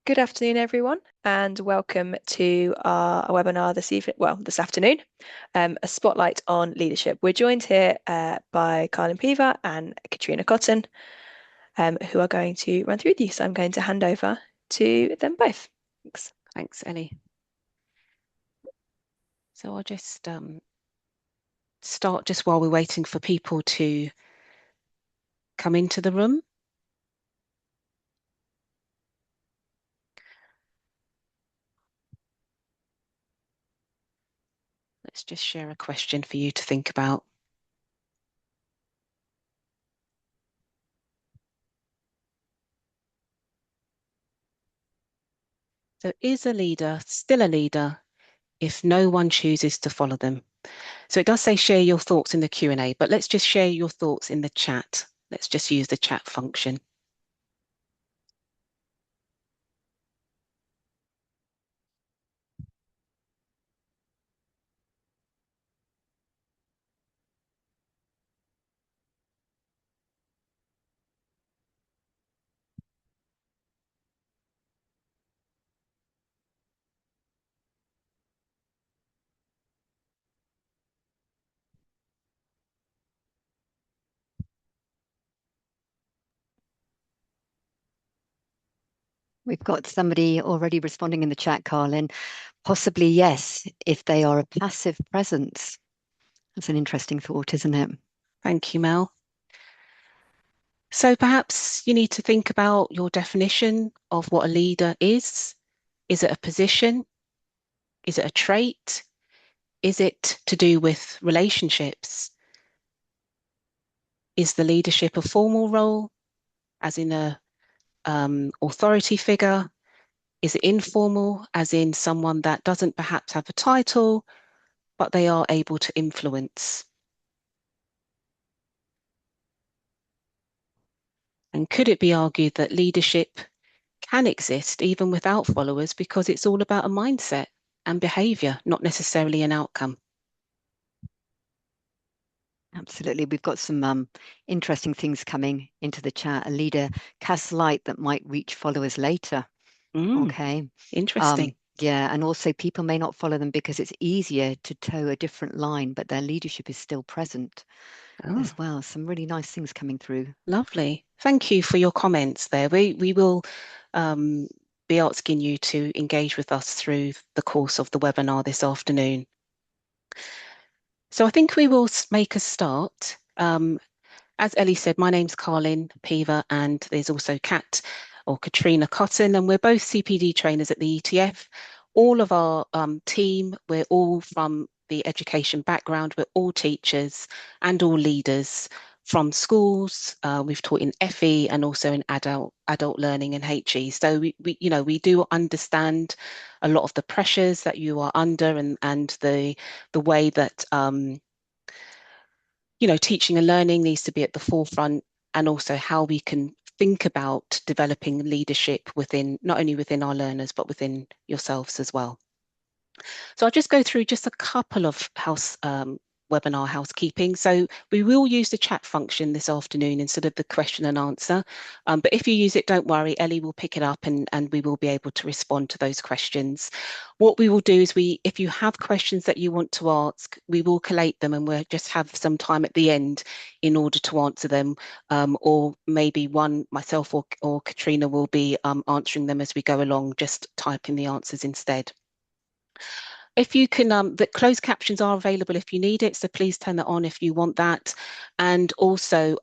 Good afternoon, everyone, and welcome to our webinar this afternoon, a spotlight on leadership. We're joined here by Carlin Peaver and Katrina Cotton, who are going to run through these. So I'm going to hand over to them both. Thanks. Thanks, Ellie. So I'll just start just while we're waiting for people to come into the room. Let's just share a question for you to think about. So is a leader still a leader if no one chooses to follow them? So it does say share your thoughts in the Q&A, but let's just share your thoughts in the chat. Let's just use the chat function. We've got somebody already responding in the chat, Carlin. Possibly yes, if they are a passive presence. That's an interesting thought, isn't it? Thank you, Mel. So perhaps you need to think about your definition of what a leader is. Is it a position? Is it a trait? Is it to do with relationships? Is the leadership a formal role, as in a authority figure? Is it informal, as in someone that doesn't perhaps have a title, but they are able to influence? And could it be argued that leadership can exist even without followers because it's all about a mindset and behavior, not necessarily an outcome? Absolutely. We've got some interesting things coming into the chat. A leader casts light that might reach followers later. Okay. Interesting. Yeah, and also people may not follow them because it's easier to toe a different line, but their leadership is still present as well. Some really nice things coming through. Lovely. Thank you for your comments there. We will be asking you to engage with us through the course of the webinar this afternoon. So I think we will make a start. As Ellie said, my name's Carlin Peaver, and there's also Kat or Katrina Cotton, and we're both CPD trainers at the ETF. All of our team, we're all from the education background, we're all teachers and all leaders from schools. We've taught in FE and also in adult learning and HE. So we do understand a lot of the pressures that you are under and the way that teaching and learning needs to be at the forefront, and also how we can think about developing leadership within, not only within our learners, but within yourselves as well. So I'll just go through just a couple of webinar housekeeping. So we will use the chat function this afternoon instead of the question and answer. But if you use it, don't worry, Ellie will pick it up and we will be able to respond to those questions. What we will do is if you have questions that you want to ask, we will collate them and we'll just have some time at the end in order to answer them. Or maybe myself or Katrina will be answering them as we go along, just type in the answers instead. If you can, the closed captions are available if you need it, so please turn that on if you want that. And also,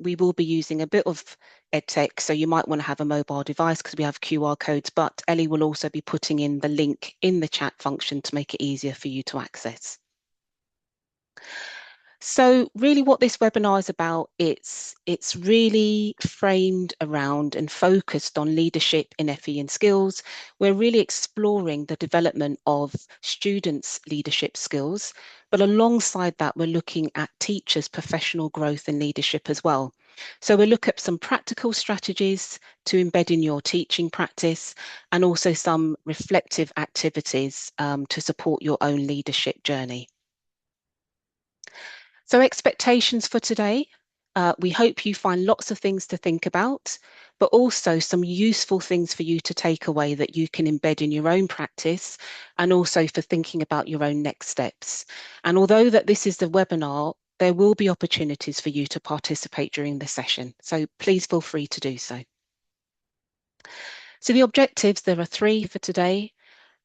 we will be using a bit of EdTech, so you might want to have a mobile device because we have QR codes, but Ellie will also be putting in the link in the chat function to make it easier for you to access. So really what this webinar is about, it's really framed around and focused on leadership in FE and skills. We're really exploring the development of students' leadership skills, but alongside that, we're looking at teachers' professional growth and leadership as well. So we'll look at some practical strategies to embed in your teaching practice, and also some reflective activities to support your own leadership journey. So expectations for today. We hope you find lots of things to think about, but also some useful things for you to take away that you can embed in your own practice and also for thinking about your own next steps. And although that this is the webinar, there will be opportunities for you to participate during the session. So please feel free to do so. So the objectives, there are 3 for today.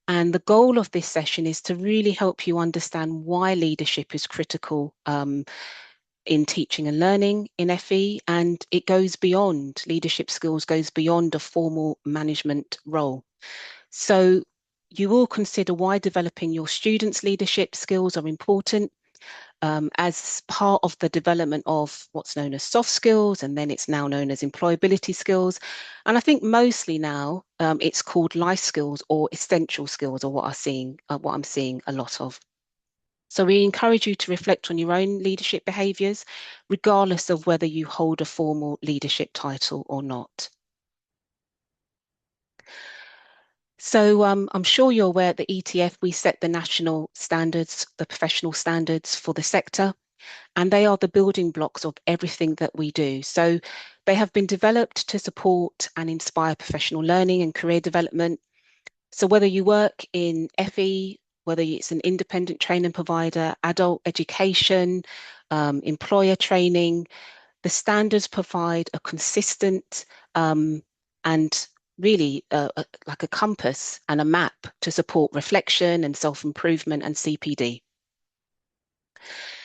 And the goal of this session is to really help you understand why leadership is critical in teaching and learning in FE, and it goes beyond leadership skills, goes beyond a formal management role. So you will consider why developing your students' leadership skills are important as part of the development of what's known as soft skills, and then it's now known as employability skills. And I think mostly now it's called life skills or essential skills, or what I'm seeing a lot of. So we encourage you to reflect on your own leadership behaviours, regardless of whether you hold a formal leadership title or not. So I'm sure you're aware at the ETF, we set the national standards, the professional standards for the sector, and they are the building blocks of everything that we do. So they have been developed to support and inspire professional learning and career development. So whether you work in FE, whether it's an independent training provider, adult education, employer training, the standards provide a consistent and really like a compass and a map to support reflection and self-improvement and CPD.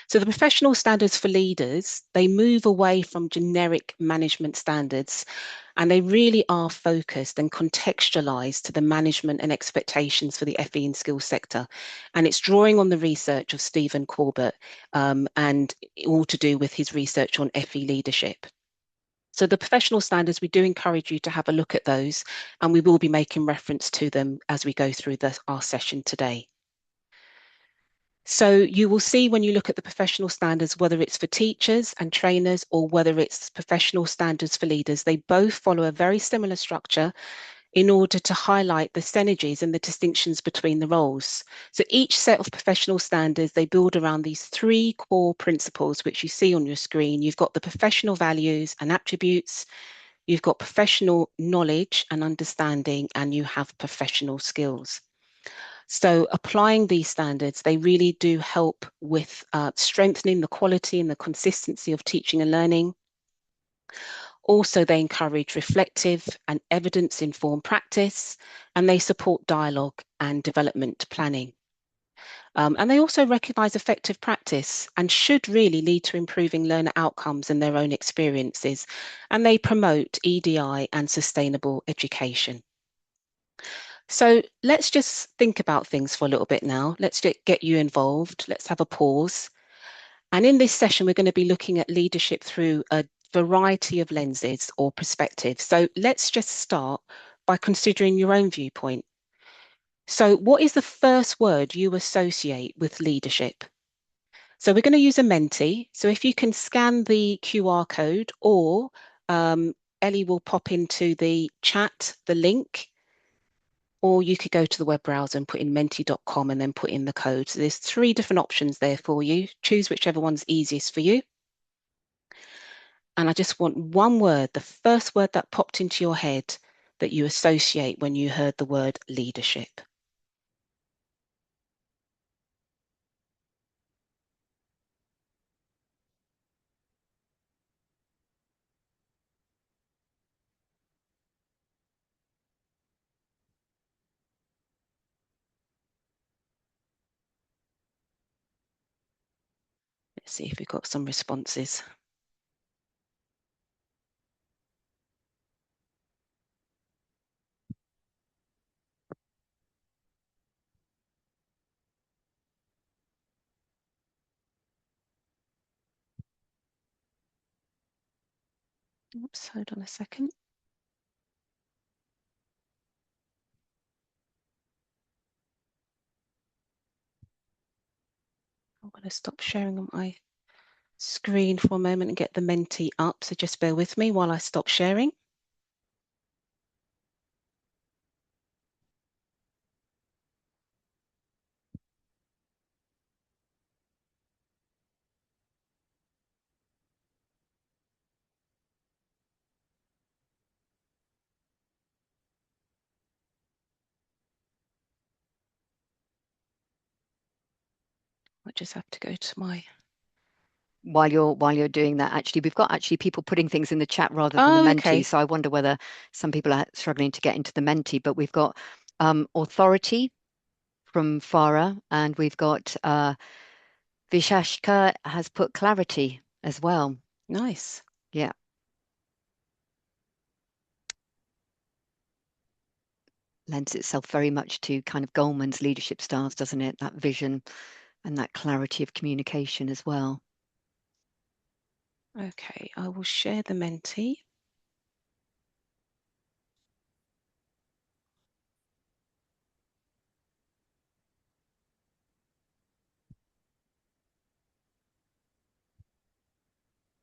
So the professional standards for leaders, they move away from generic management standards, and they really are focused and contextualized to the management and expectations for the FE and skills sector. And it's drawing on the research of Stephen Corbett and all to do with his research on FE leadership. So the professional standards, we do encourage you to have a look at those, and we will be making reference to them as we go through our session today. So you will see when you look at the professional standards, whether it's for teachers and trainers or whether it's professional standards for leaders, they both follow a very similar structure in order to highlight the synergies and the distinctions between the roles. So each set of professional standards, they build around these 3 core principles, which you see on your screen. You've got the professional values and attributes, you've got professional knowledge and understanding, and you have professional skills. So applying these standards, they really do help with strengthening the quality and the consistency of teaching and learning. Also, they encourage reflective and evidence-informed practice, and they support dialogue and development planning. And they also recognise effective practice and should really lead to improving learner outcomes and their own experiences. And they promote EDI and sustainable education. So let's just think about things for a little bit now. Let's get you involved. Let's have a pause. And in this session, we're going to be looking at leadership through a variety of lenses or perspectives. So let's just start by considering your own viewpoint. So what is the first word you associate with leadership? So we're going to use a Menti. So if you can scan the QR code, or Ellie will pop into the chat the link, or you could go to the web browser and put in menti.com and then put in the code. So there's 3 different options there for you. Choose whichever one's easiest for you. And I just want one word, the first word that popped into your head that you associate when you heard the word leadership. Let's see if we've got some responses. Oops, hold on a second. I'm going to stop sharing on my screen for a moment and get the Menti up. So just bear with me while I stop sharing. I just have to go to my. While you're doing that, actually, we've got actually people putting things in the chat rather than the Oh, Menti. okay. So I wonder whether some people are struggling to get into the Menti. But we've got authority from Farah, and we've got Vishashka has put clarity as well. Nice. Yeah. Lends itself very much to kind of Goldman's leadership styles, doesn't it? That vision and that clarity of communication as well. Okay, I will share the Menti.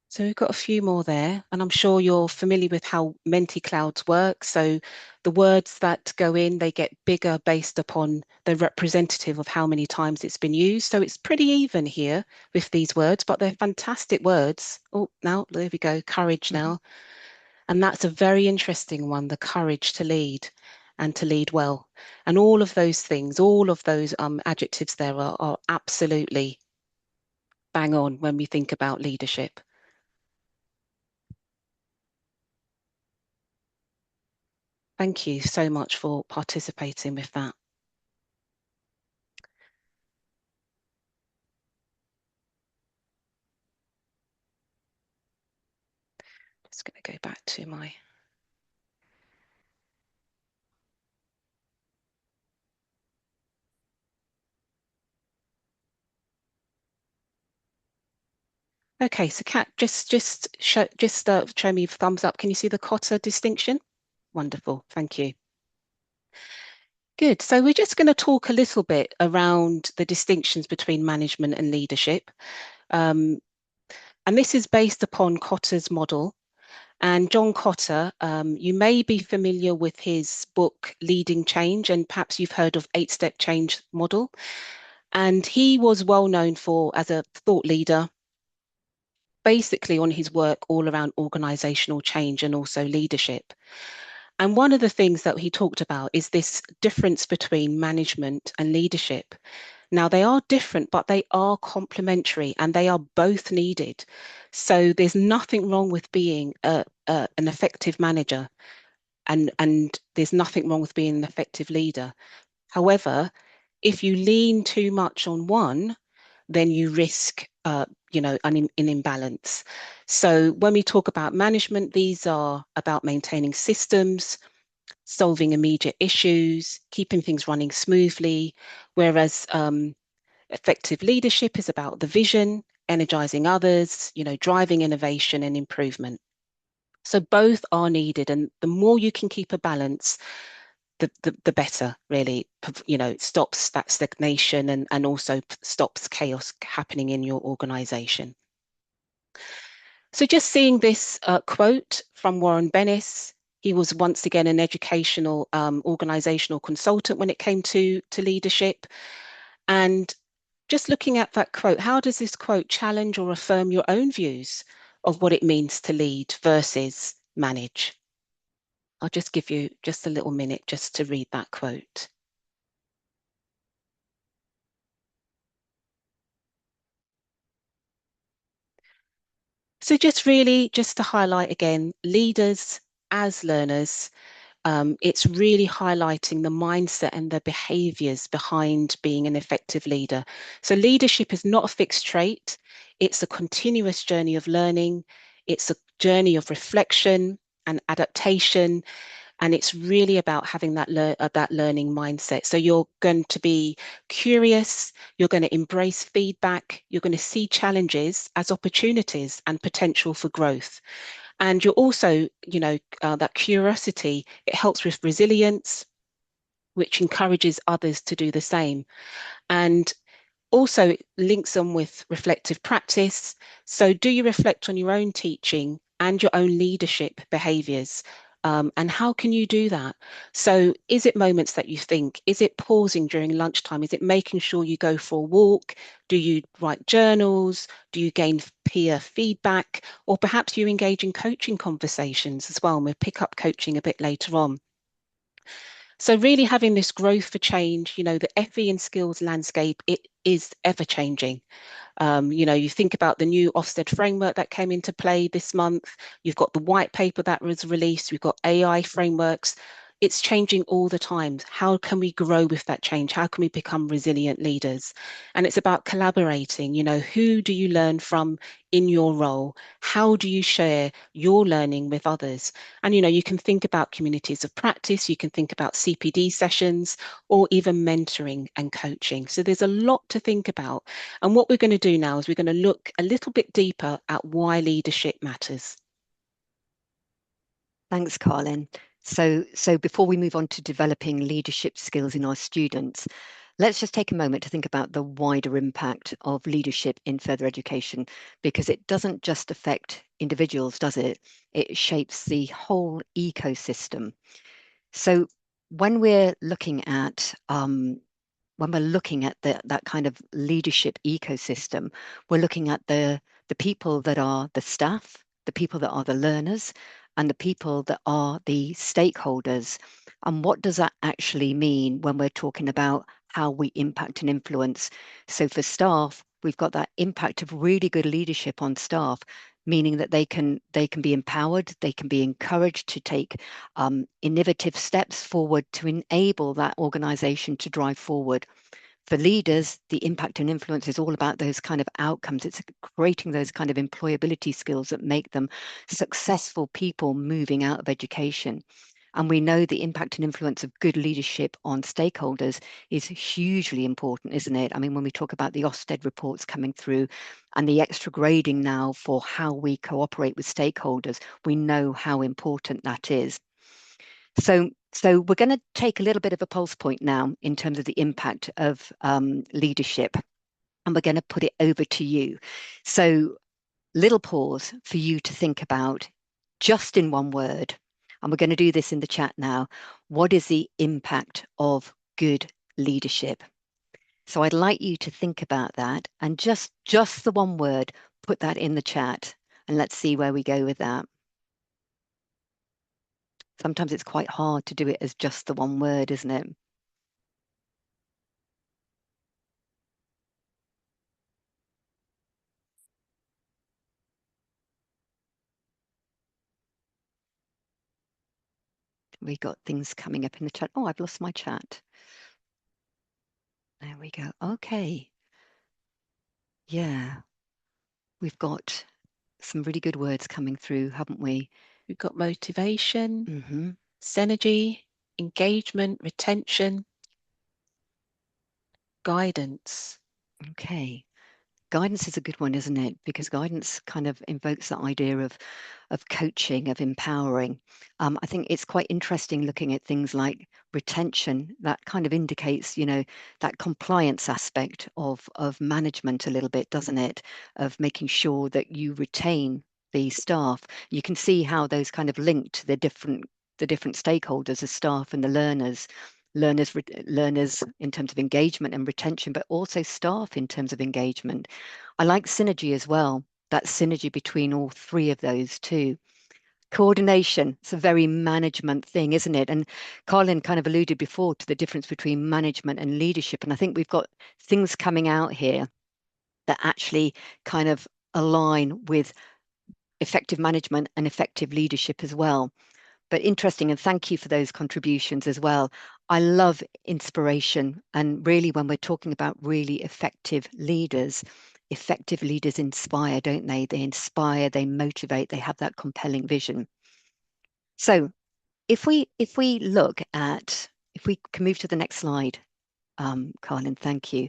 So we've got a few more there, and I'm sure you're familiar with how Menti clouds work. So the words that go in, they get bigger based upon the representative of how many times it's been used. So it's pretty even here with these words, but they're fantastic words. Oh, now there we go, courage now. And that's a very interesting one, the courage to lead and to lead well. And all of those things, all of those adjectives there are absolutely bang on when we think about leadership. Thank you so much for participating with that. Just going to go back to my. Okay, so Kat, just show me thumbs up. Can you see the Cotter distinction? Wonderful, thank you. Good. So we're just going to talk a little bit around the distinctions between management and leadership. And this is based upon Cotter's model. And John Cotter, you may be familiar with his book, Leading Change, and perhaps you've heard of eight-step change model. And he was well known for as a thought leader, basically on his work all around organizational change and also leadership. And one of the things that he talked about is this difference between management and leadership. Now, they are different, but they are complementary and they are both needed. So there's nothing wrong with being an effective manager, and there's nothing wrong with being an effective leader. However, if you lean too much on one, then you risk, an imbalance. So when we talk about management, these are about maintaining systems, solving immediate issues, keeping things running smoothly, whereas effective leadership is about the vision, energizing others, driving innovation and improvement. So both are needed, and the more you can keep a balance, the better, really. It stops that stagnation and also stops chaos happening in your organization. So just seeing this quote from Warren Bennis, he was once again an educational organizational consultant when it came to leadership. And just looking at that quote, how does this quote challenge or affirm your own views of what it means to lead versus manage? I'll just give you just a little minute just to read that quote. So just to highlight again, leaders as learners, it's really highlighting the mindset and the behaviors behind being an effective leader. So leadership is not a fixed trait. It's a continuous journey of learning. It's a journey of reflection and adaptation. And it's really about having that learning mindset. So you're going to be curious, you're going to embrace feedback, you're going to see challenges as opportunities and potential for growth. And you're also, that curiosity, it helps with resilience, which encourages others to do the same. And also it links them with reflective practice. So do you reflect on your own teaching and your own leadership behaviors? And how can you do that? So is it moments that you think? Is it pausing during lunchtime? Is it making sure you go for a walk? Do you write journals? Do you gain peer feedback? Or perhaps you engage in coaching conversations as well. And we'll pick up coaching a bit later on. So really having this growth for change, the FE and skills landscape, it is ever changing. You think about the new Ofsted framework that came into play this month. You've got the white paper that was released. We've got AI frameworks. It's changing all the time. How can we grow with that change? How can we become resilient leaders? And it's about collaborating. Who do you learn from in your role? How do you share your learning with others? And, you can think about communities of practice. You can think about CPD sessions or even mentoring and coaching. So there's a lot to think about. And what we're going to do now is we're going to look a little bit deeper at why leadership matters. Thanks, Carlin. So before we move on to developing leadership skills in our students, let's just take a moment to think about the wider impact of leadership in further education, because it doesn't just affect individuals, does it? It shapes the whole ecosystem. So when we're looking at that kind of leadership ecosystem, we're looking at the people that are the staff, the people that are the learners, and the people that are the stakeholders. And what does that actually mean when we're talking about how we impact and influence? So for staff, we've got that impact of really good leadership on staff, meaning that they can be empowered, they can be encouraged to take innovative steps forward to enable that organization to drive forward. For leaders, the impact and influence is all about those kind of outcomes. It's creating those kind of employability skills that make them successful people moving out of education. And we know the impact and influence of good leadership on stakeholders is hugely important, isn't it? I mean, when we talk about the Ofsted reports coming through and the extra grading now for how we cooperate with stakeholders, we know how important that is. So we're going to take a little bit of a pulse point now in terms of the impact of leadership, and we're going to put it over to you. So little pause for you to think about, just in one word, and we're going to do this in the chat now. What is the impact of good leadership? So I'd like you to think about that, and just the one word, put that in the chat, and let's see where we go with that. Sometimes it's quite hard to do it as just the one word, isn't it? We got things coming up in the chat. Oh, I've lost my chat. There we go. Okay. Yeah, we've got some really good words coming through, haven't we? We've got motivation, synergy, engagement, retention, guidance. Okay. Guidance is a good one, isn't it? Because guidance kind of invokes that idea of coaching, of empowering. I think it's quite interesting looking at things like retention. That kind of indicates, that compliance aspect of management a little bit, doesn't it? Of making sure that you retain the staff. You can see how those kind of link to the different stakeholders, the staff and the learners in terms of engagement and retention, but also staff in terms of engagement. I like synergy as well, that synergy between all three of those too. Coordination, it's a very management thing, isn't it? And Colin kind of alluded before to the difference between management and leadership. And I think we've got things coming out here that actually kind of align with effective management and effective leadership as well. But interesting, and thank you for those contributions as well. I love inspiration, and really when we're talking about really effective leaders inspire, don't they? They inspire, they motivate, they have that compelling vision. So if we can move to the next slide, Carlin, thank you.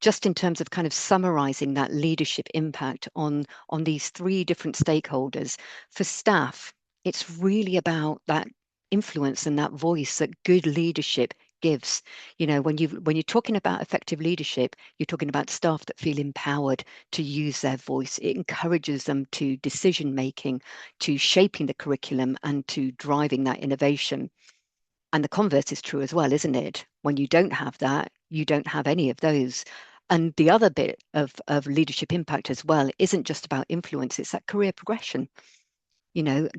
Just in terms of kind of summarizing that leadership impact on these three different stakeholders. For staff, it's really about that influence and that voice that good leadership gives. When you're talking about effective leadership, you're talking about staff that feel empowered to use their voice. It encourages them to decision making, to shaping the curriculum, and to driving that innovation. And the converse is true as well, isn't it? When you don't have that, you don't have any of those. And the other bit of leadership impact as well isn't just about influence, it's that career progression. You know,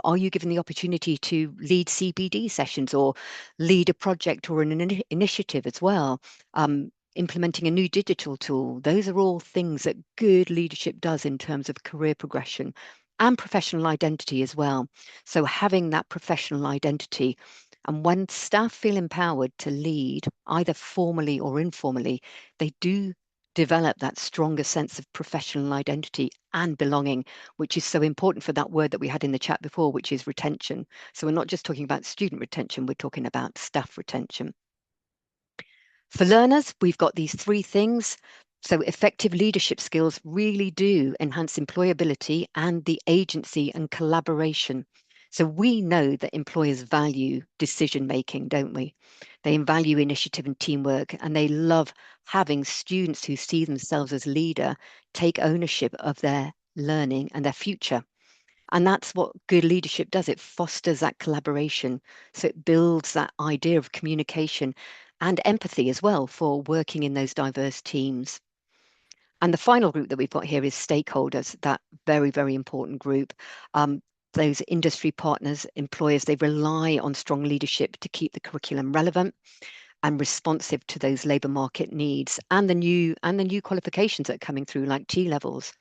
are you given the opportunity to lead CPD sessions or lead a project or an initiative as well? Implementing a new digital tool. Those are all things that good leadership does in terms of career progression and professional identity as well. So having that professional identity, and when staff feel empowered to lead, either formally or informally, they do develop that stronger sense of professional identity and belonging, which is so important for that word that we had in the chat before, which is retention. So we're not just talking about student retention, we're talking about staff retention. For learners, we've got these three things. So effective leadership skills really do enhance employability and the agency and collaboration. So we know that employers value decision making, don't we? They value initiative and teamwork, and they love having students who see themselves as leader take ownership of their learning and their future. And that's what good leadership does. It fosters that collaboration. So it builds that idea of communication and empathy as well for working in those diverse teams. And the final group that we've got here is stakeholders, that very, very important group. Those industry partners, employers, they rely on strong leadership to keep the curriculum relevant and responsive to those labour market needs and the new qualifications that are coming through, like T levels.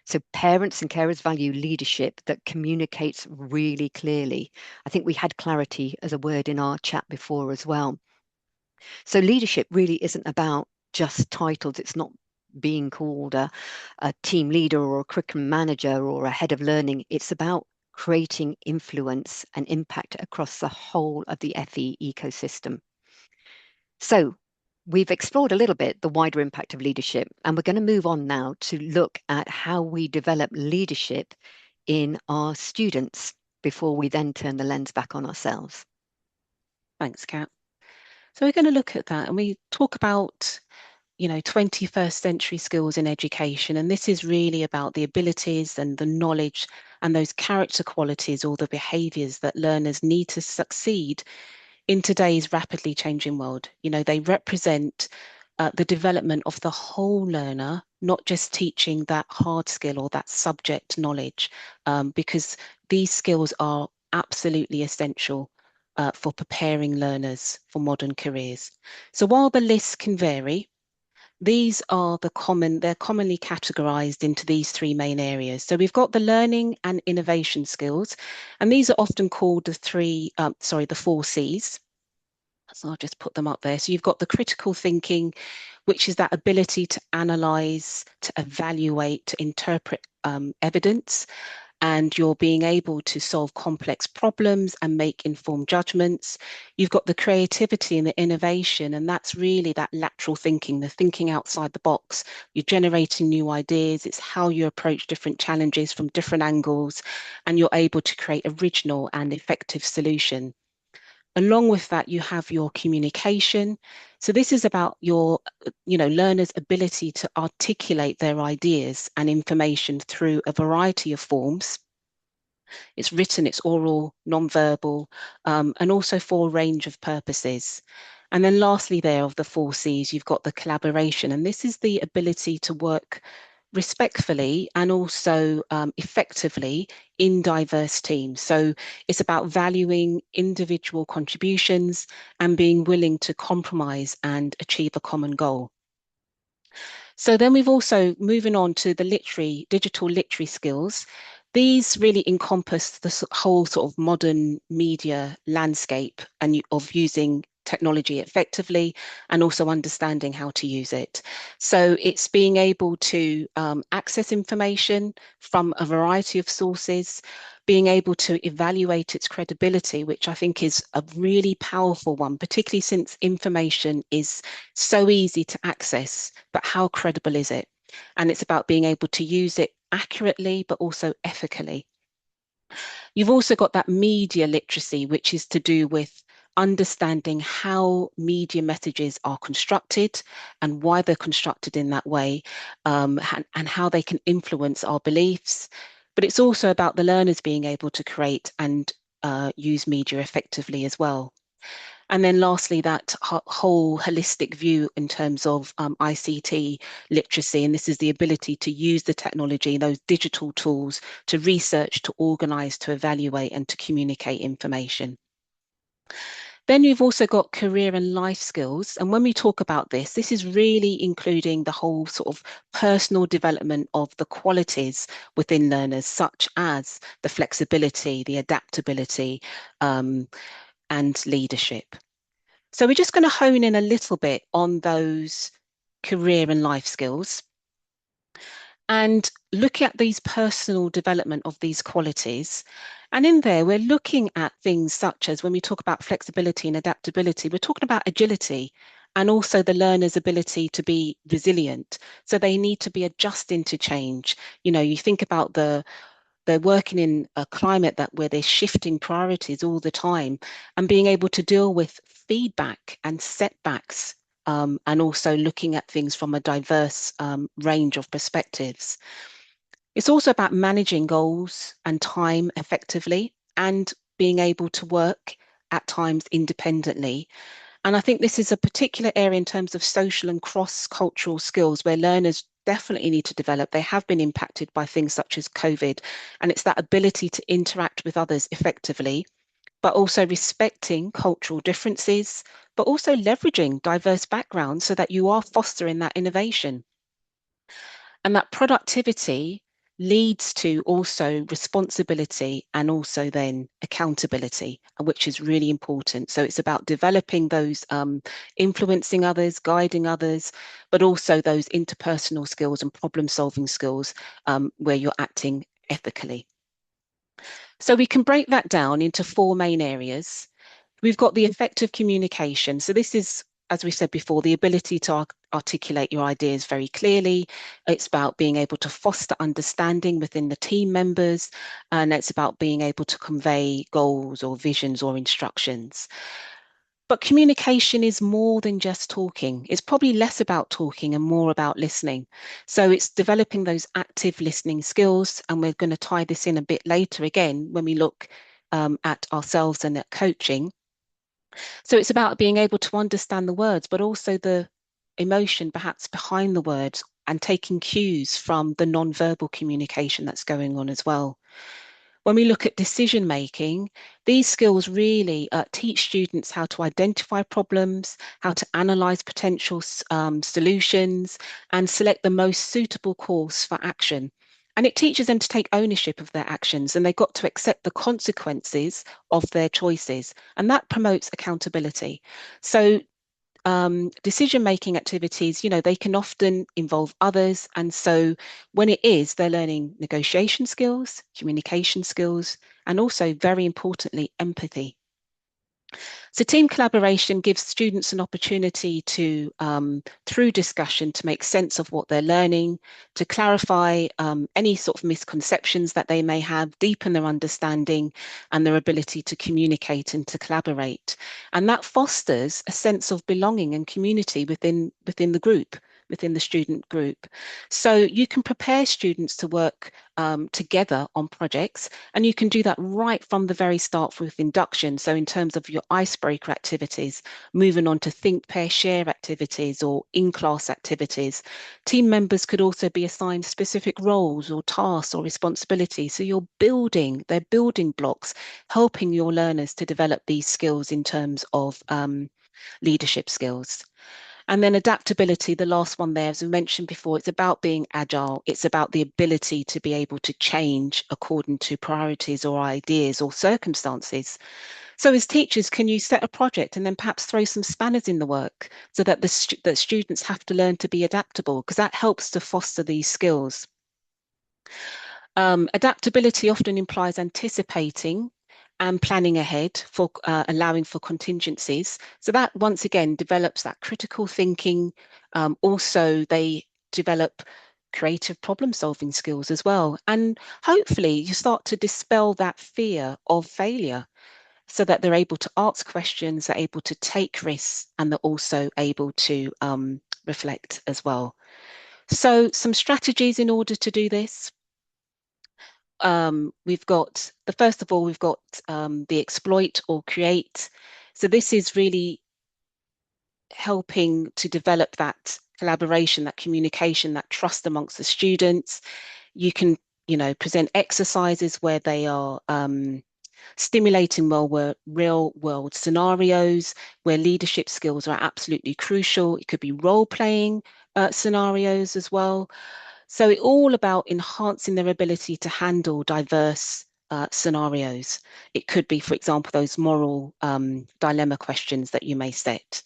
So parents and carers value leadership that communicates really clearly. I think we had clarity as a word in our chat before as well. So leadership really isn't about just titles. It's not being called a team leader or a curriculum manager or a head of learning. It's about creating influence and impact across the whole of the FE ecosystem. So we've explored a little bit the wider impact of leadership, and we're going to move on now to look at how we develop leadership in our students before we then turn the lens back on ourselves. Thanks, Kat. So we're going to look at that, and we talk about 21st century skills in education. And this is really about the abilities and the knowledge and those character qualities or the behaviors that learners need to succeed in today's rapidly changing world. They represent the development of the whole learner, not just teaching that hard skill or that subject knowledge, because these skills are absolutely essential for preparing learners for modern careers. So while the list can vary, they're commonly categorized into these three main areas. So we've got the learning and innovation skills, and these are often called the four C's. So I'll just put them up there. So you've got the critical thinking, which is that ability to analyze, to evaluate, to interpret evidence, and you're being able to solve complex problems and make informed judgments. You've got the creativity and the innovation, and that's really that lateral thinking, the thinking outside the box. You're generating new ideas. It's how you approach different challenges from different angles, and you're able to create original and effective solution. Along with that, you have your communication. So this is about your, learners' ability to articulate their ideas and information through a variety of forms. It's written, it's oral, non-verbal, and also for a range of purposes. And then lastly there of the four C's, you've got the collaboration. And this is the ability to work respectfully and also effectively in diverse teams. So it's about valuing individual contributions and being willing to compromise and achieve a common goal. So then we've also moving on to the digital literary skills. These really encompass the whole sort of modern media landscape and of using technology effectively and also understanding how to use it. So it's being able to access information from a variety of sources, being able to evaluate its credibility, which I think is a really powerful one, particularly since information is so easy to access, but how credible is it? And it's about being able to use it accurately, but also ethically. You've also got that media literacy, which is to do with understanding how media messages are constructed and why they're constructed in that way, and how they can influence our beliefs. But it's also about the learners being able to create and use media effectively as well. And then lastly, that whole holistic view in terms of ICT literacy. And this is the ability to use the technology, those digital tools to research, to organize, to evaluate, and to communicate information. Then you've also got career and life skills. And when we talk about this, this is really including the whole sort of personal development of the qualities within learners, such as the flexibility, the adaptability, and leadership. So we're just going to hone in a little bit on those career and life skills and look at these personal development of these qualities. And in there, we're looking at things such as when we talk about flexibility and adaptability, we're talking about agility and also the learner's ability to be resilient. So they need to be adjusting to change. You know, you think about they're working in a climate that where they're shifting priorities all the time and being able to deal with feedback and setbacks, and also looking at things from a diverse range of perspectives. It's also about managing goals and time effectively and being able to work at times independently. And I think this is a particular area in terms of social and cross-cultural skills where learners definitely need to develop. They have been impacted by things such as COVID, and it's that ability to interact with others effectively, but also respecting cultural differences, but also leveraging diverse backgrounds so that you are fostering that innovation. And that productivity leads to also responsibility and also then accountability, which is really important. So it's about developing those influencing others, guiding others, but also those interpersonal skills and problem solving skills where you're acting ethically. So we can break that down into four main areas. We've got the effective communication. So this is, as we said before, the ability to articulate your ideas very clearly. It's about being able to foster understanding within the team members, and it's about being able to convey goals or visions or instructions. But communication is more than just talking. It's probably less about talking and more about listening. So it's developing those active listening skills. And we're going to tie this in a bit later again when we look at ourselves and at coaching. So it's about being able to understand the words, but also the emotion perhaps behind the words and taking cues from the non-verbal communication that's going on as well. When we look at decision making, these skills really teach students how to identify problems, how to analyze potential solutions, and select the most suitable course for action. And it teaches them to take ownership of their actions, and they've got to accept the consequences of their choices. And that promotes accountability. So decision-making activities, you know, they can often involve others. And so when it is, they're learning negotiation skills, communication skills, and also very importantly, empathy. So team collaboration gives students an opportunity to, through discussion, to make sense of what they're learning, to clarify any sort of misconceptions that they may have, deepen their understanding and their ability to communicate and to collaborate. And that fosters a sense of belonging and community within the group, within the student group. So you can prepare students to work together on projects, and you can do that right from the very start with induction. So in terms of your icebreaker activities, moving on to think, pair, share activities or in-class activities. Team members could also be assigned specific roles or tasks or responsibilities. So they're building blocks, helping your learners to develop these skills in terms of leadership skills. And then adaptability, the last one there, as we mentioned before, it's about being agile. It's about the ability to be able to change according to priorities or ideas or circumstances. So as teachers, can you set a project and then perhaps throw some spanners in the work so that the students have to learn to be adaptable, because that helps to foster these skills. Adaptability often implies anticipating and planning ahead for allowing for contingencies. So that once again develops that critical thinking. Also, they develop creative problem solving skills as well. And hopefully you start to dispel that fear of failure so that they're able to ask questions, they're able to take risks, and they're also able to reflect as well. So some strategies in order to do this. We've got first of all, we've got the exploit or create. So this is really helping to develop that collaboration, that communication, that trust amongst the students. You can, present exercises where they are stimulating real world scenarios where leadership skills are absolutely crucial. It could be role playing scenarios as well. So it's all about enhancing their ability to handle diverse scenarios. It could be, for example, those moral dilemma questions that you may set.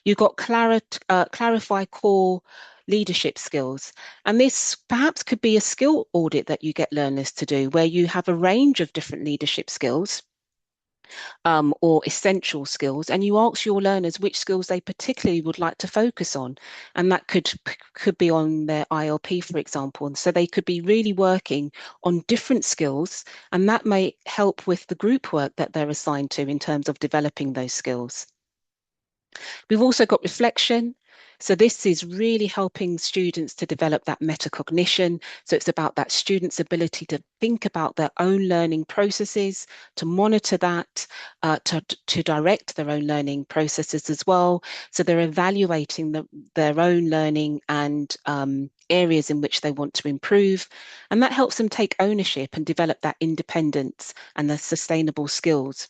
You've got clarify core leadership skills. And this perhaps could be a skill audit that you get learners to do, where you have a range of different leadership skills or essential skills, and you ask your learners which skills they particularly would like to focus on. And that could be on their ILP, for example. And so they could be really working on different skills, and that may help with the group work that they're assigned to in terms of developing those skills. We've also got reflection. So this is really helping students to develop that metacognition. So it's about that student's ability to think about their own learning processes, to monitor that, to direct their own learning processes as well. So they're evaluating their own learning and areas in which they want to improve. And that helps them take ownership and develop that independence and the sustainable skills.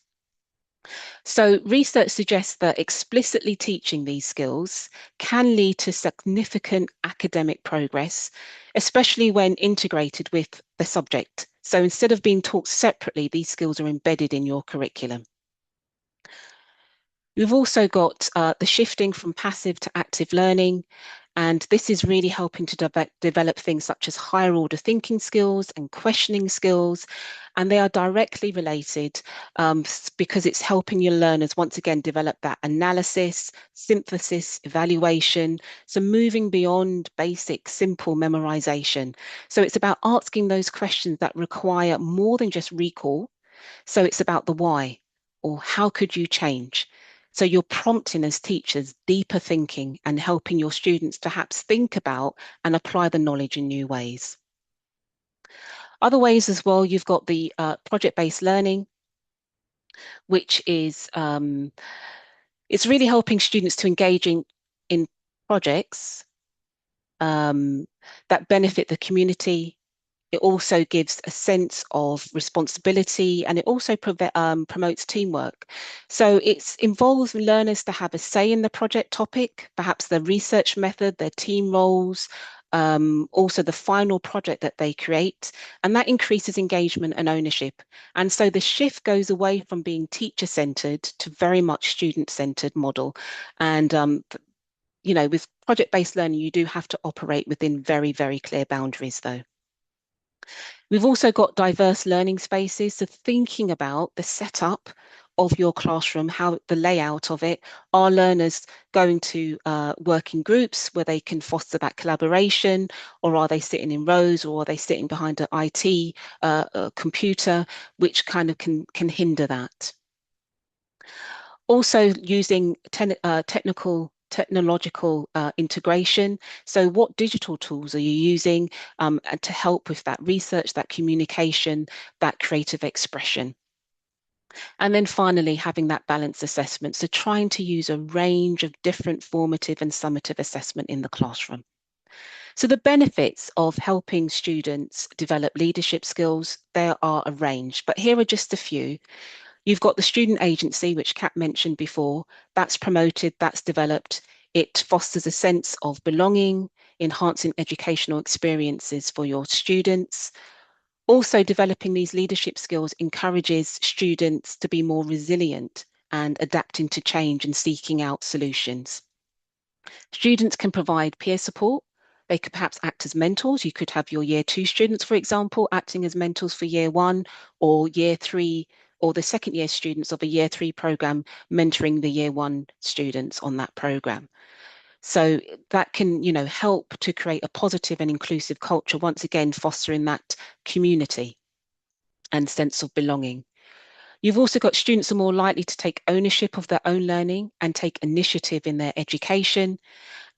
So research suggests that explicitly teaching these skills can lead to significant academic progress, especially when integrated with the subject. So instead of being taught separately, these skills are embedded in your curriculum. We've also got the shifting from passive to active learning. And this is really helping to develop things such as higher order thinking skills and questioning skills. And they are directly related because it's helping your learners once again develop that analysis, synthesis, evaluation. So moving beyond basic, simple memorization. So it's about asking those questions that require more than just recall. So it's about the why, or how could you change? So you're prompting as teachers deeper thinking and helping your students perhaps think about and apply the knowledge in new ways. Other ways as well, you've got the project-based learning, which is it's really helping students to engage in projects that benefit the community. It also gives a sense of responsibility, and it also promotes teamwork. So it involves learners to have a say in the project topic, perhaps the research method, their team roles, also the final project that they create, and that increases engagement and ownership. And so the shift goes away from being teacher-centered to very much student-centered model. And with project-based learning, you do have to operate within very, very clear boundaries, though. We've also got diverse learning spaces. So thinking about the setup of your classroom, how the layout of it, are learners going to work in groups where they can foster that collaboration, or are they sitting in rows, or are they sitting behind an IT computer, which kind of can hinder that. Also using technological integration. So what digital tools are you using to help with that research, that communication, that creative expression? And then finally, having that balanced assessment. So trying to use a range of different formative and summative assessment in the classroom. So the benefits of helping students develop leadership skills, there are a range, but here are just a few. You've got the student agency, which Kat mentioned before. That's promoted, that's developed. It fosters a sense of belonging, enhancing educational experiences for your students. Also, developing these leadership skills encourages students to be more resilient and adapting to change and seeking out solutions. Students can provide peer support. They could perhaps act as mentors. You could have your year 2 students, for example, acting as mentors for year 1, or year 3, or the second year students of a year 3 program mentoring the year 1 students on that program. So that can, help to create a positive and inclusive culture, once again, fostering that community and sense of belonging. You've also got students are more likely to take ownership of their own learning and take initiative in their education.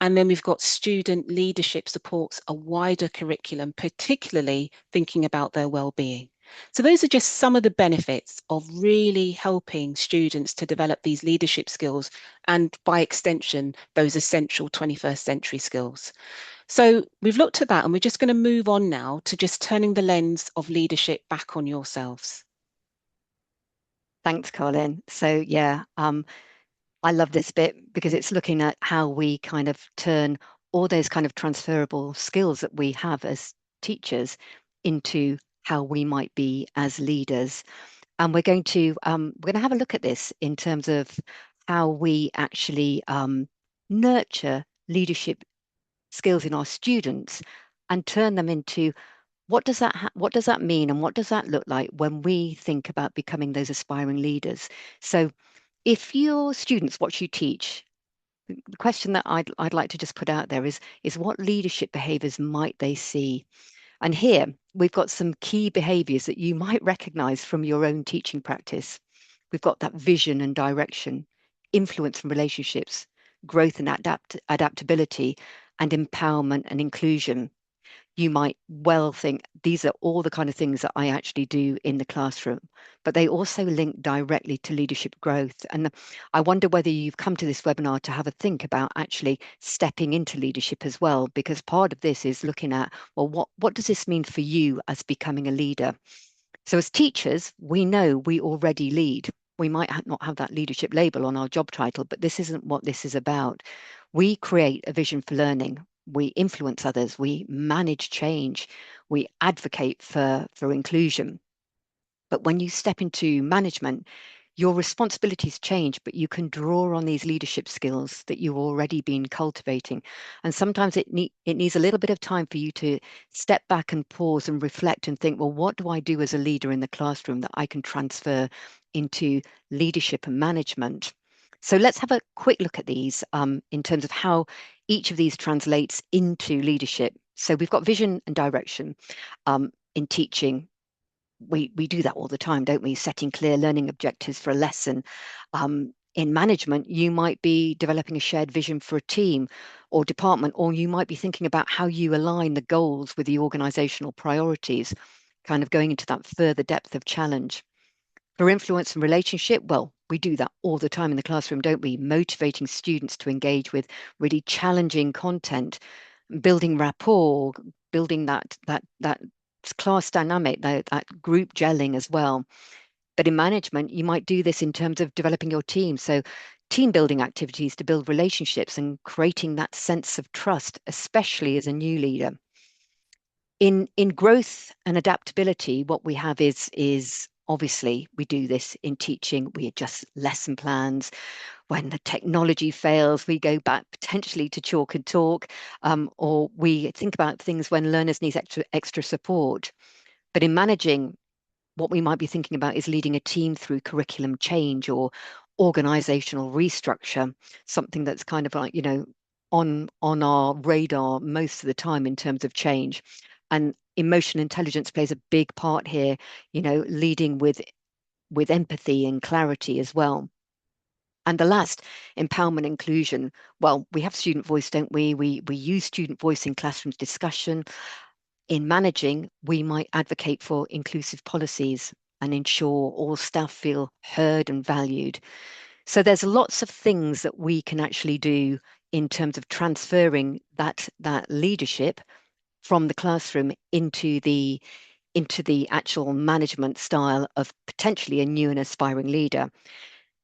And then we've got student leadership supports a wider curriculum, particularly thinking about their well-being. So those are just some of the benefits of really helping students to develop these leadership skills and by extension, those essential 21st century skills. So we've looked at that and we're just going to move on now to just turning the lens of leadership back on yourselves. Thanks, Colin. So yeah, I love this bit because it's looking at how we kind of turn all those kind of transferable skills that we have as teachers into how we might be as leaders. And we're going to have a look at this in terms of how we actually nurture leadership skills in our students and turn them into what does that mean and what does that look like when we think about becoming those aspiring leaders. So if your students watch you teach, the question that I'd like to just put out there is what leadership behaviors might they see? And here we've got some key behaviors that you might recognize from your own teaching practice. We've got that vision and direction, influence and relationships, growth and adaptability, and empowerment and inclusion. You might well think these are all the kind of things that I actually do in the classroom, but they also link directly to leadership growth. And I wonder whether you've come to this webinar to have a think about actually stepping into leadership as well, because part of this is looking at, well, what does this mean for you as becoming a leader? So as teachers, we know we already lead. We might not have that leadership label on our job title, but this isn't what this is about. We create a vision for learning. We influence others. We manage change. We advocate for inclusion. But when you step into management, your responsibilities change, but you can draw on these leadership skills that you've already been cultivating. And sometimes it needs a little bit of time for you to step back and pause and reflect and think, well, what do I do as a leader in the classroom that I can transfer into leadership and management? So let's have a quick look at these in terms of how each of these translates into leadership. So we've got vision and direction in teaching. We do that all the time, don't we? Setting clear learning objectives for a lesson. In management, you might be developing a shared vision for a team or department, or you might be thinking about how you align the goals with the organizational priorities, kind of going into that further depth of challenge. For influence and relationship, well, we do that all the time in the classroom, don't we? Motivating students to engage with really challenging content, building rapport, building that class dynamic, that group gelling as well. But in management, you might do this in terms of developing your team. So team building activities to build relationships and creating that sense of trust, especially as a new leader. In growth and adaptability, what we have is obviously we do this in teaching. We adjust lesson plans. When the technology fails, we go back potentially to chalk and talk, or we think about things when learners need extra support. But in managing, what we might be thinking about is leading a team through curriculum change or organizational restructure, something that's kind of like, on our radar most of the time in terms of change. And emotional intelligence plays a big part here, leading with empathy and clarity as well. And the last, empowerment inclusion. Well, we have student voice, don't we? We use student voice in classrooms discussion. In managing, we might advocate for inclusive policies and ensure all staff feel heard and valued. So there's lots of things that we can actually do in terms of transferring that leadership from the classroom into the actual management style of potentially a new and aspiring leader.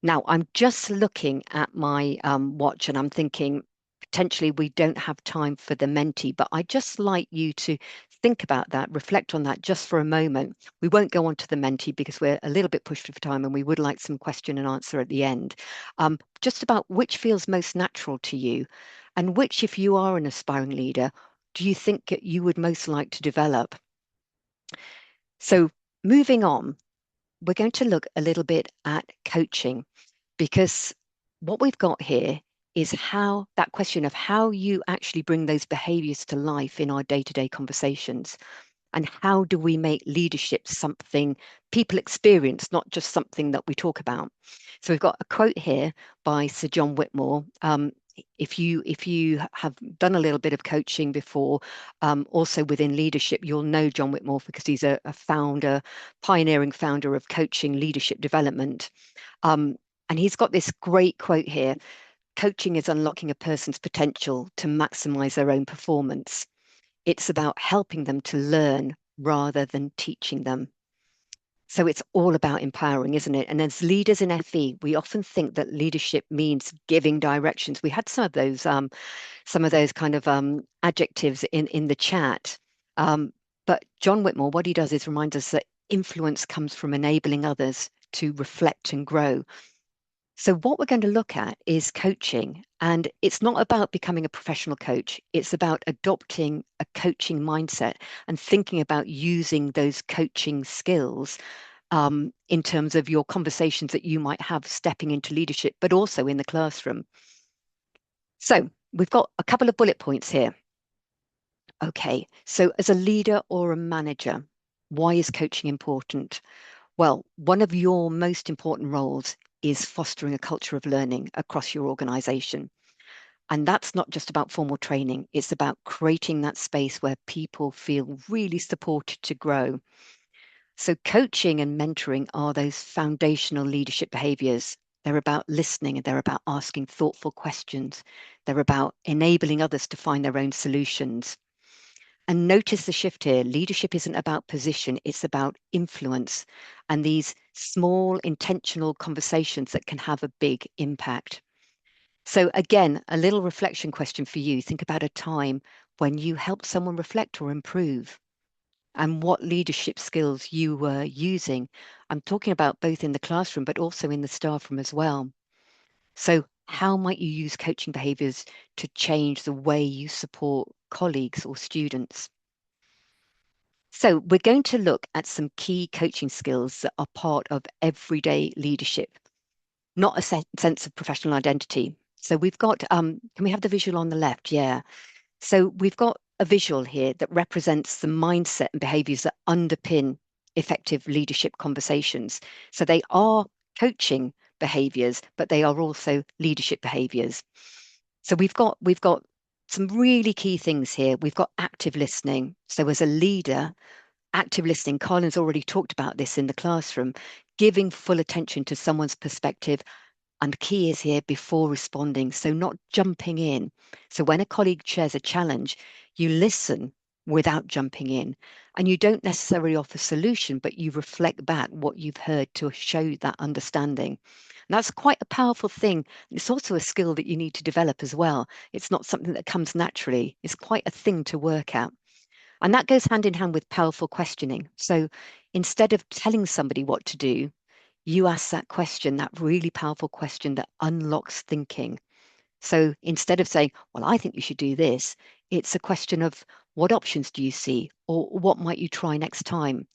Now, I'm just looking at my watch and I'm thinking potentially we don't have time for the mentee, but I'd just like you to think about that, reflect on that just for a moment. We won't go on to the mentee because we're a little bit pushed for time and we would like some question and answer at the end. Just about which feels most natural to you and which, if you are an aspiring leader, do you think that you would most like to develop? So moving on, we're going to look a little bit at coaching, because what we've got here is how that question of how you actually bring those behaviors to life in our day-to-day conversations, and how do we make leadership something people experience, not just something that we talk about. So we've got a quote here by Sir John Whitmore. if you have done a little bit of coaching before, also within leadership, you'll know John Whitmore because he's a founder, pioneering founder of coaching leadership development. And he's got this great quote here: coaching is unlocking a person's potential to maximize their own performance. It's about helping them to learn rather than teaching them. So it's all about empowering, isn't it? And as leaders in FE, we often think that leadership means giving directions. We had some of those kind of adjectives in the chat. But John Whitmore, what he does is reminds us that influence comes from enabling others to reflect and grow. So what we're going to look at is coaching, and it's not about becoming a professional coach. It's about adopting a coaching mindset and thinking about using those coaching skills in terms of your conversations that you might have stepping into leadership, but also in the classroom. So we've got a couple of bullet points here. Okay, so as a leader or a manager, why is coaching important? Well, one of your most important roles is fostering a culture of learning across your organization. And that's not just about formal training, it's about creating that space where people feel really supported to grow. So, coaching and mentoring are those foundational leadership behaviors. They're about listening and they're about asking thoughtful questions. They're about enabling others to find their own solutions. And notice the shift here. Leadership isn't about position, it's about influence and these small intentional conversations that can have a big impact. So, again, a little reflection question for you. Think about a time when you helped someone reflect or improve and what leadership skills you were using. I'm talking about both in the classroom, but also in the staff room as well. So, how might you use coaching behaviors to change the way you support colleagues or students? So we're going to look at some key coaching skills that are part of everyday leadership, not a sense of professional identity. So we've got, can we have the visual on the left? Yeah. So we've got a visual here that represents the mindset and behaviors that underpin effective leadership conversations. So they are coaching behaviors, but they are also leadership behaviors. So we've got some really key things here. We've got active listening. So as a leader, active listening, Colin's already talked about this in the classroom, giving full attention to someone's perspective. And the key is here before responding. So not jumping in. So when a colleague shares a challenge, you listen without jumping in. And you don't necessarily offer solution, but you reflect back what you've heard to show that understanding. And that's quite a powerful thing. It's also a skill that you need to develop as well. It's not something that comes naturally. It's quite a thing to work at. And that goes hand in hand with powerful questioning. So instead of telling somebody what to do, you ask that question, that really powerful question that unlocks thinking. So instead of saying, well, I think you should do this, it's a question of what options do you see or what might you try next time?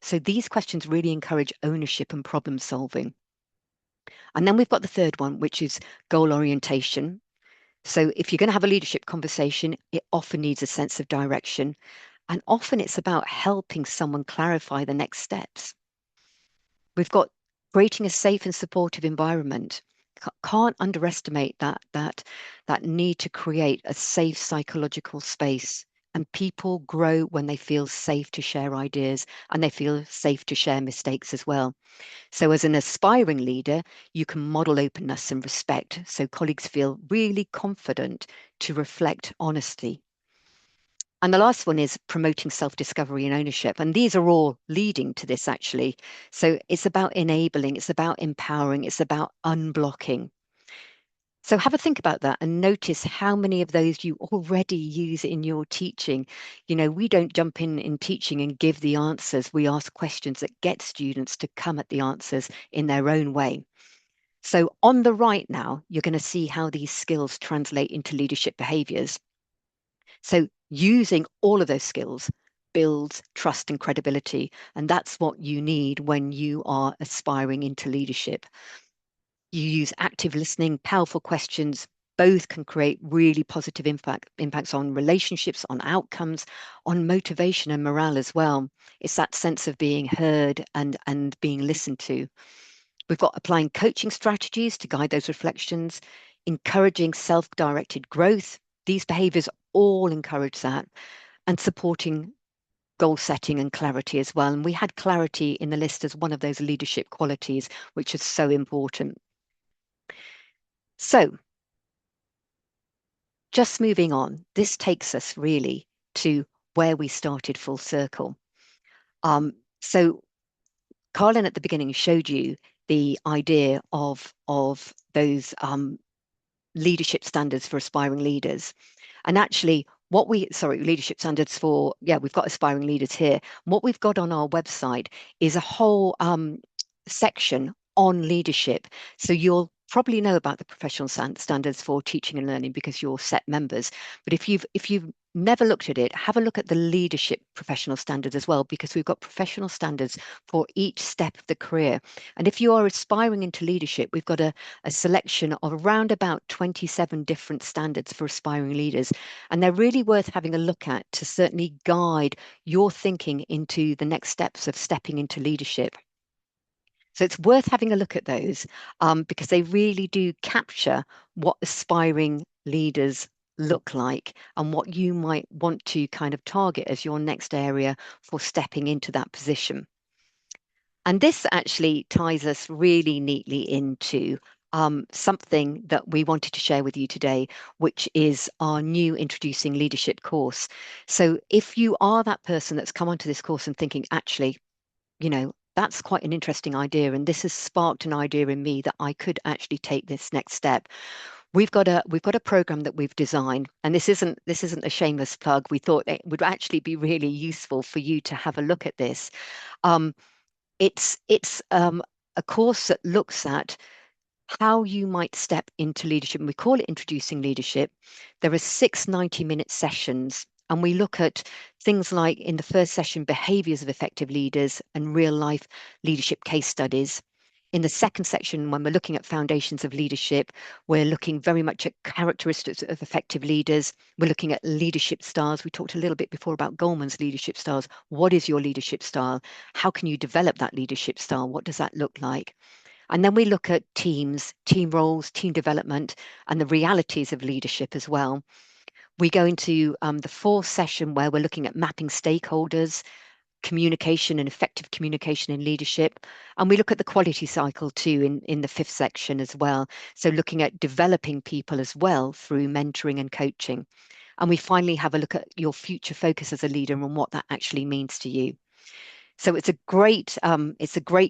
So these questions really encourage ownership and problem solving. And then we've got the third one, which is goal orientation. So if you're going to have a leadership conversation, it often needs a sense of direction. And often it's about helping someone clarify the next steps. We've got creating a safe and supportive environment. Can't underestimate that need to create a safe psychological space. And people grow when they feel safe to share ideas and they feel safe to share mistakes as well. So as an aspiring leader, you can model openness and respect so colleagues feel really confident to reflect honestly. And the last one is promoting self-discovery and ownership. And these are all leading to this, actually. So it's about enabling, it's about empowering, it's about unblocking. So have a think about that and notice how many of those you already use in your teaching. You know, we don't jump in teaching and give the answers. We ask questions that get students to come at the answers in their own way. So on the right now, you're going to see how these skills translate into leadership behaviors. So using all of those skills builds trust and credibility. And that's what you need when you are aspiring into leadership. You use active listening, powerful questions. Both can create really positive impacts on relationships, on outcomes, on motivation and morale as well. It's that sense of being heard and being listened to. We've got applying coaching strategies to guide those reflections. encouraging self-directed growth. These behaviors all encourage that, and supporting goal setting and clarity as well. And we had clarity in the list as one of those leadership qualities, which is so important. So just moving on, this takes us really to where we started full circle. So Carlin at the beginning showed you the idea of those leadership standards for aspiring leaders. And actually, leadership standards for, yeah, we've got aspiring leaders here. What we've got on our website is a whole section on leadership. So you'll probably know about the professional standards for teaching and learning because you're set members. But if you've never looked at it, have a look at the leadership professional standards as well, because we've got professional standards for each step of the career. And if you are aspiring into leadership, we've got a selection of around about 27 different standards for aspiring leaders. And they're really worth having a look at to certainly guide your thinking into the next steps of stepping into leadership. So it's worth having a look at those because they really do capture what aspiring leaders look like and what you might want to kind of target as your next area for stepping into that position. And this actually ties us really neatly into something that we wanted to share with you today, which is our new Introducing Leadership course. So if you are that person that's come onto this course and thinking, actually, that's quite an interesting idea, and this has sparked an idea in me that I could actually take this next step. We've got a program that we've designed, and this isn't a shameless plug. We thought it would actually be really useful for you to have a look at this. It's a course that looks at how you might step into leadership. And we call it Introducing Leadership. There are 6 90-minute sessions, and we look at things like, in the first session, behaviors of effective leaders and real life leadership case studies. In the second section, when we're looking at foundations of leadership, we're looking very much at characteristics of effective leaders. We're looking at leadership styles. We talked a little bit before about Goleman's leadership styles. What is your leadership style? How can you develop that leadership style? What does that look like? And then we look at teams, team roles, team development, and the realities of leadership as well. We go into the fourth session where we're looking at mapping stakeholders, communication and effective communication in leadership. And we look at the quality cycle too in the fifth section as well. So looking at developing people as well through mentoring and coaching. And we finally have a look at your future focus as a leader and what that actually means to you. So it's a great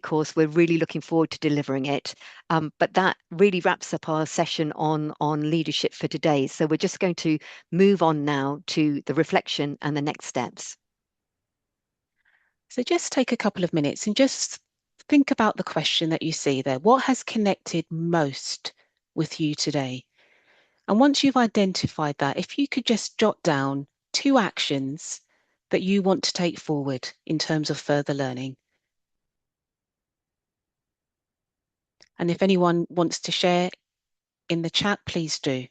course. We're really looking forward to delivering it. But that really wraps up our session on leadership for today. So we're just going to move on now to the reflection and the next steps. So just take a couple of minutes and just think about the question that you see there. What has connected most with you today? And once you've identified that, if you could just jot down 2 actions that you want to take forward in terms of further learning. And if anyone wants to share in the chat, please do.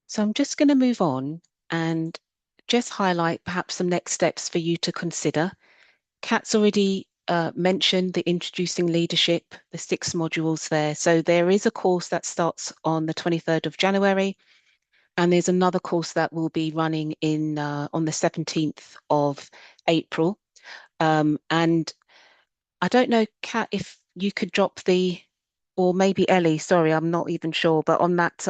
So I'm just going to move on and just highlight perhaps some next steps for you to consider. Kat's already mentioned the Introducing Leadership, the 6 modules there. So there is a course that starts on the 23rd of January, and there's another course that will be running in on the 17th of April. And I don't know, Kat, if you could drop or maybe Ellie, sorry, I'm not even sure, but on that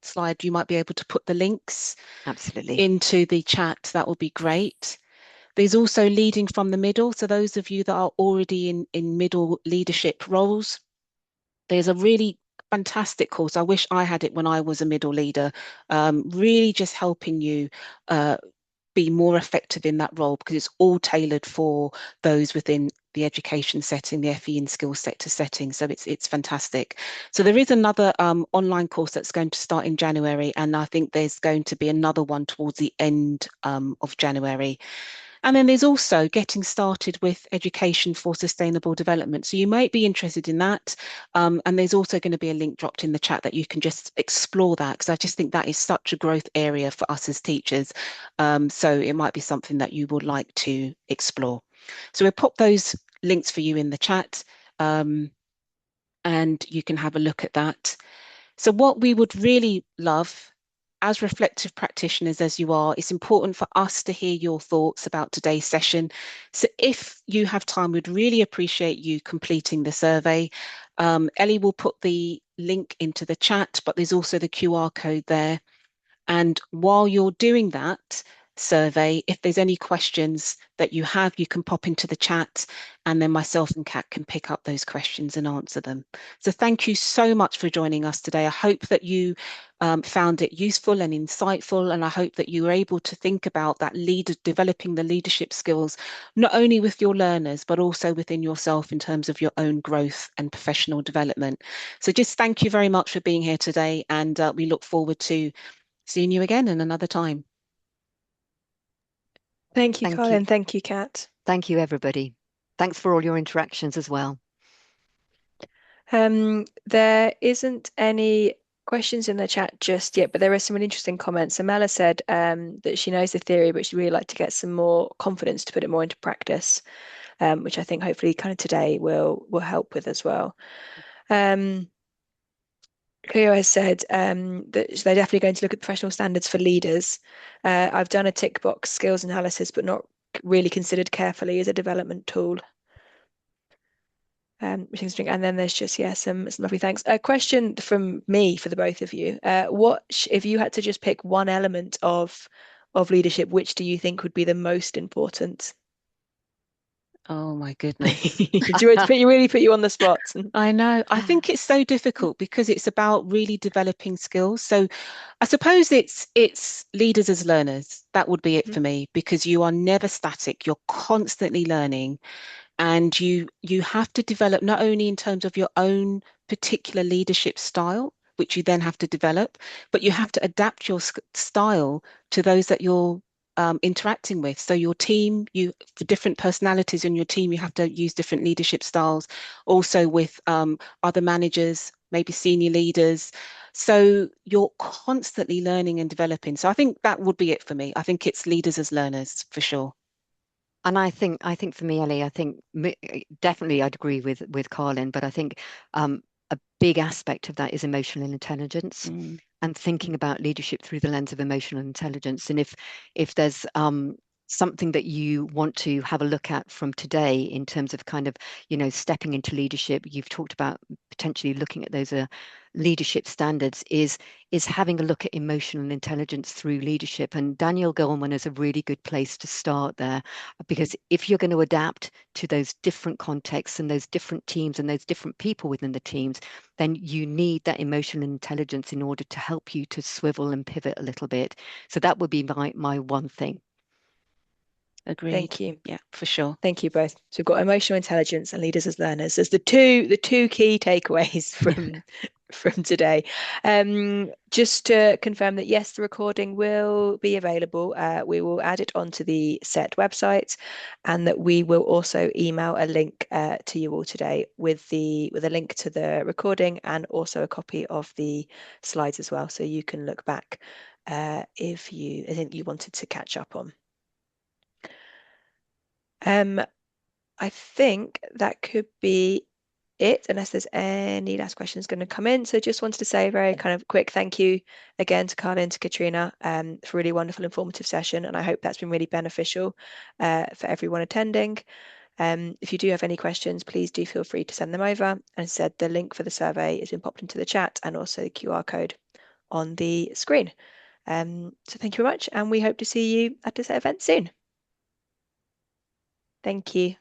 slide, you might be able to put the links Absolutely. into the chat. That would be great. There's also Leading from the Middle. So those of you that are already in middle leadership roles, there's a really fantastic course. I wish I had it when I was a middle leader, really just helping you be more effective in that role, because it's all tailored for those within the education setting, the FE and skills sector setting. So it's fantastic. So there is another online course that's going to start in January, and I think there's going to be another one towards the end of January. And then there's also getting started with education for sustainable development. So you might be interested in that. And there's also going to be a link dropped in the chat that you can just explore that, because I just think that is such a growth area for us as teachers. So it might be something that you would like to explore. So we'll pop those links for you in the chat, and you can have a look at that. So what we would really love, as reflective practitioners as you are, it's important for us to hear your thoughts about today's session. So if you have time, we'd really appreciate you completing the survey. Ellie will put the link into the chat, but there's also the QR code there. And while you're doing that survey, if there's any questions that you have, you can pop into the chat, and then myself and Kat can pick up those questions and answer them. So thank you so much for joining us today. I hope that you found it useful and insightful, and I hope that you were able to think about that developing the leadership skills, not only with your learners, but also within yourself in terms of your own growth and professional development. So just thank you very much for being here today, and we look forward to seeing you again in another time. Thank you, Thank you. Colin. Thank you, Kat. Thank you, everybody. Thanks for all your interactions as well. There isn't any questions in the chat just yet, but there are some really interesting comments. So Mela said that she knows the theory, but she'd really like to get some more confidence to put it more into practice, which I think hopefully kind of today will help with as well. Cleo has said that they're definitely going to look at professional standards for leaders. I've done a tick box skills analysis, but not really considered carefully as a development tool. Which is interesting. And then there's just, yeah, some lovely thanks. A question from me for the both of you. What if you had to just pick one element of leadership, which do you think would be the most important? Oh my goodness. Do you want to really put you on the spot? I know. I think it's so difficult because it's about really developing skills. So I suppose it's leaders as learners. That would be it Mhm. for me, because you are never static. You're constantly learning, and you have to develop not only in terms of your own particular leadership style, which you then have to develop, but you have to adapt your style to those that you're interacting with. So your team, you for different personalities in your team, you have to use different leadership styles. Also with other managers, maybe senior leaders. So you're constantly learning and developing. So I think that would be it for me. I think it's leaders as learners for sure. And I think for me, Ellie, I think definitely I'd agree with Carlin, but I think a big aspect of that is emotional intelligence Mm. and thinking about leadership through the lens of emotional intelligence. And if there's something that you want to have a look at from today in terms of kind of, stepping into leadership, you've talked about potentially looking at those leadership standards, is having a look at emotional intelligence through leadership. And Daniel Goleman is a really good place to start there, because if you're going to adapt to those different contexts and those different teams and those different people within the teams, then you need that emotional intelligence in order to help you to swivel and pivot a little bit. So that would be my one thing. Agreed. Thank you. Yeah, for sure. Thank you both. So we've got emotional intelligence and leaders as learners as the two key takeaways from today. Just to confirm that yes, the recording will be available. We will add it onto the set website, and that we will also email a link to you all today with a link to the recording and also a copy of the slides as well, so you can look back if you think you wanted to catch up on. I think that could be it, unless there's any last questions going to come in. So just wanted to say a very kind of quick thank you again to Carla and to Katrina for a really wonderful, informative session. And I hope that's been really beneficial for everyone attending. If you do have any questions, please do feel free to send them over. And said the link for the survey has been popped into the chat, and also the QR code on the screen. So thank you very much, and we hope to see you at this event soon. Thank you.